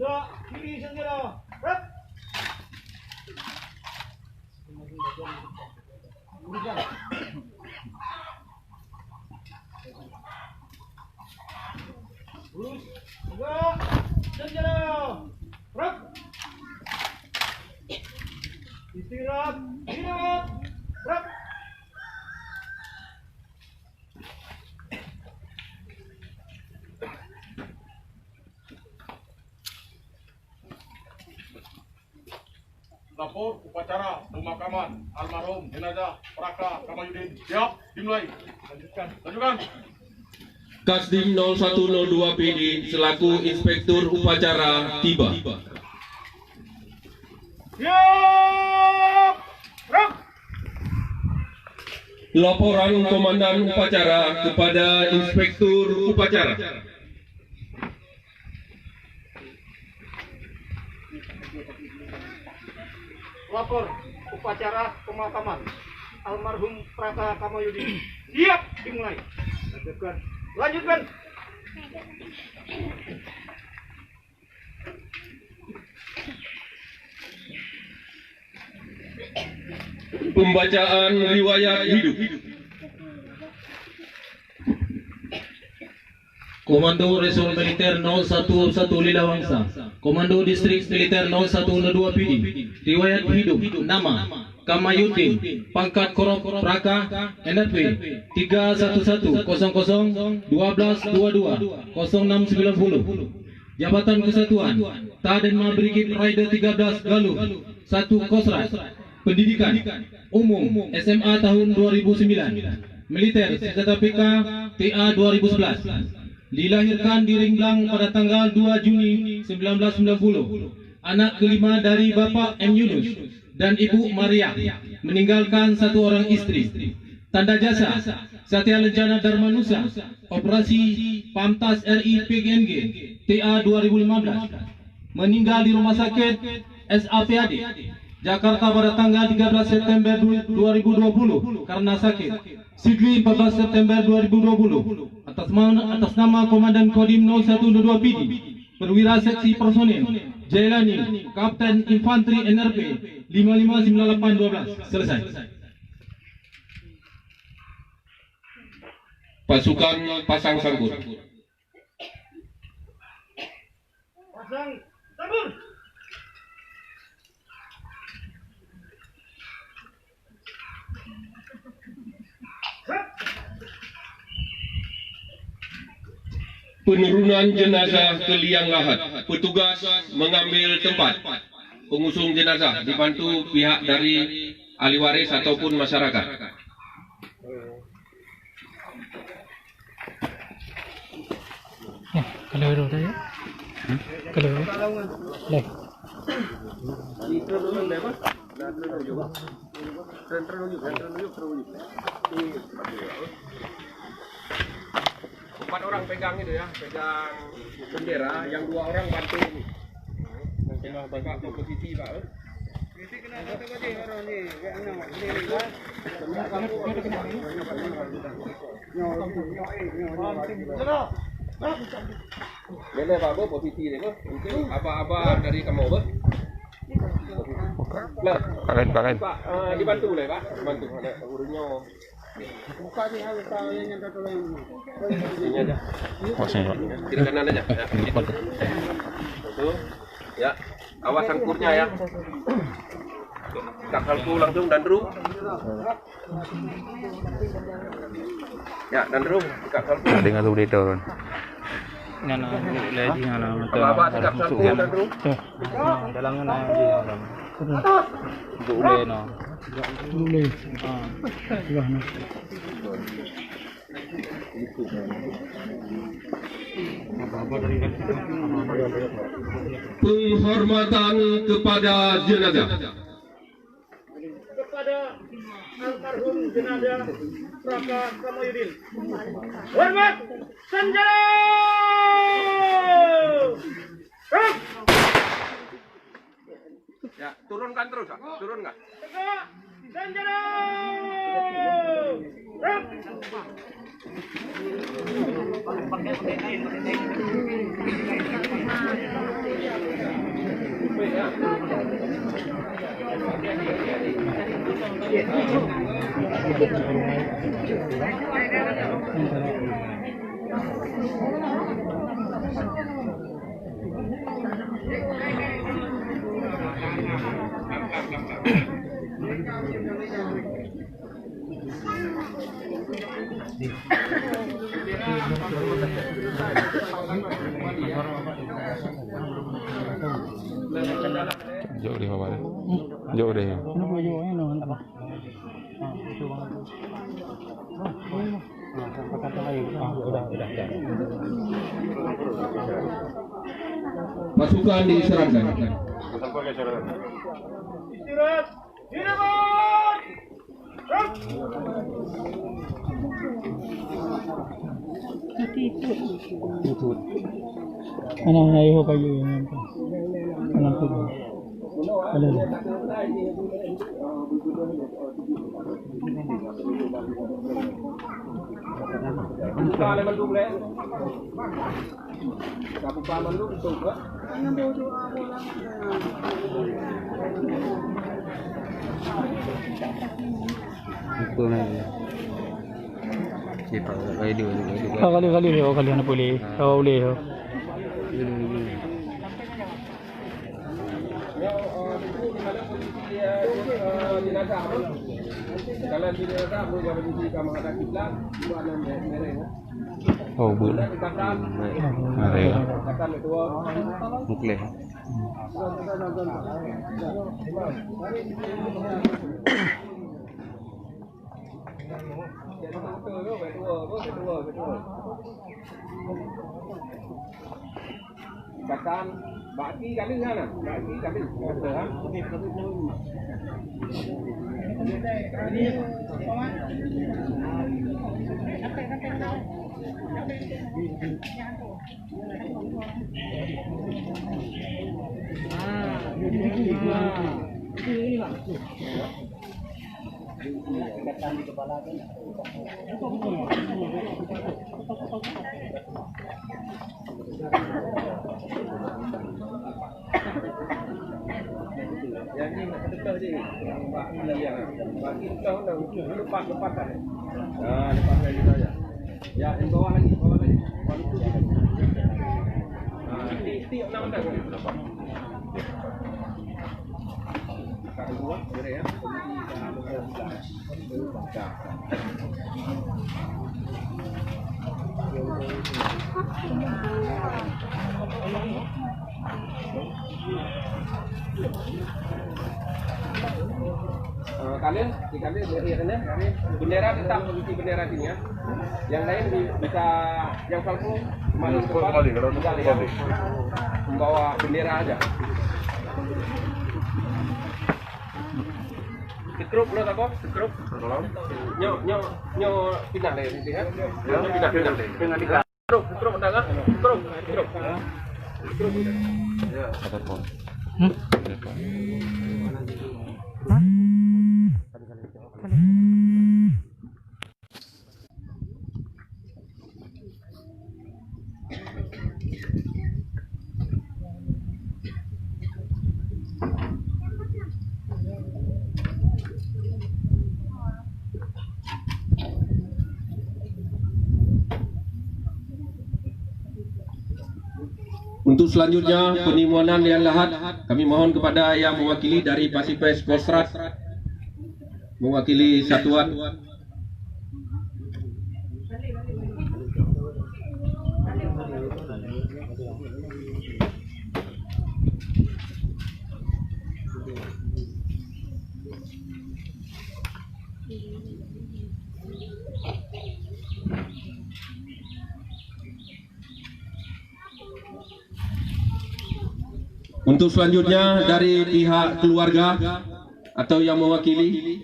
Dua, kiri senjata. Rep. Terus, dua, senjata. Rep. Istirahat, istirahat. Rep. Lapor upacara pemakaman almarhum jenazah Praka Kamayudin. Siap, dimulai. Lanjutkan. Kasdim 0102 PD selaku Inspektur Upacara tiba. Siap. Rep. Laporan Komandan Upacara kepada Inspektur Upacara. Lapor upacara pemakaman almarhum Praka Kamayudin. Siap, dimulai. Lanjutkan. Lanjutkan. Pembacaan riwayat hidup. Komando Resor Militer 011 Lilawangsa, Komando Distrik Militer 0102 PD. Riwayat hidup: nama Kamayudin, pangkat Korop Praka, NRP 311000012220690, Jabatan Kesatuan Tadenma Brigade Rider 13 Galuh 1 Kosrat, Pendidikan Umum SMA tahun 2009, Militer Senjata PK TA 2011. Dilahirkan di Ringblang pada tanggal 2 Juni 1990. Anak kelima dari Bapak M. Yunus dan Ibu Maria. Meninggalkan satu orang istri. Tanda jasa Satya Lencana Dharmanusa, Operasi Pamtas RI PGNG TA 2015. Meninggal di Rumah Sakit SAPAD Jakarta pada tanggal 13 September 2020 karena sakit. Sigli 14 September 2020 atas nama Komandan Kodim 0102 PD, Perwira Seksi Personil Jailani, Kapten Infanteri NRP 559812. Selesai. Pasukan pasang sangkur. Pasang sabun. Penurunan jenazah ke liang lahat. Petugas mengambil tempat pengusung jenazah dibantu pihak dari ahli waris ataupun masyarakat. Kalau itu ya. Kalau leh. Empat orang pegang itu ya, pegang bendera, yang 2 orang bantu ini. Pak posisi Pak. Boleh Pak posisi ini Pak. Mungkin apa-apa dari kamu Pak. Nah, Pakai. Pak dibantu boleh Pak, dibantu ada urutnya. Buka sih harus tahu yang tertolong. Ini aja. Maksudnya Kiri kanan aja. Ya. Itu. Ya. Awas sangkurnya ya. Kakalku langsung Dandru. Ya, Dandru, kakalku. dengan tu data kan. Ngana lagi ngana Apa kakalku Dandru? dalam ngana lagi dalam. Boleh no. Boleh. Sudah no. Penghormatan kepada jenazah. Kepada almarhum jenazah Praka Kamayudin. Hormat senjata. Rep. Ya, turunkan terus, Pak. Turunkan. Tegak. Senjata. Rep. Jauh deh Bapak. Jauh deh. Pasukan diserahkan. Istirahat. Dinamat. Gerak. Anong naiho kayo yun? Anong tubo? Alin? Kali ho, kali na puli. Uli ho. Oh, boleh. Mari. Mukle. Katakan baki kali sana, baki kali kata. Yang ini nak dekat je. Baki yang baki kau dah lepas kan. Lepas lagi saja. Ya, yang bawah lagi, bawah lagi. Tiap nak dah. Kat dua, boleh ya. Kalian dari bendera tetap posisi bendera sini ya. Yang lain bisa yang palsu kembali ke depan, yang membawa bendera aja. Sekrup lo tak kok? Sekrup. Nyo pindah deh nanti ya. Pindah di kelas. Sekrup ada kan? Sekrup. Ya. Ada pon. Untuk selanjutnya penimonan yang lahat, kami mohon kepada yang mewakili dari Pasifes Kostrat, mewakili satuan. Untuk selanjutnya dari pihak keluarga atau yang mewakili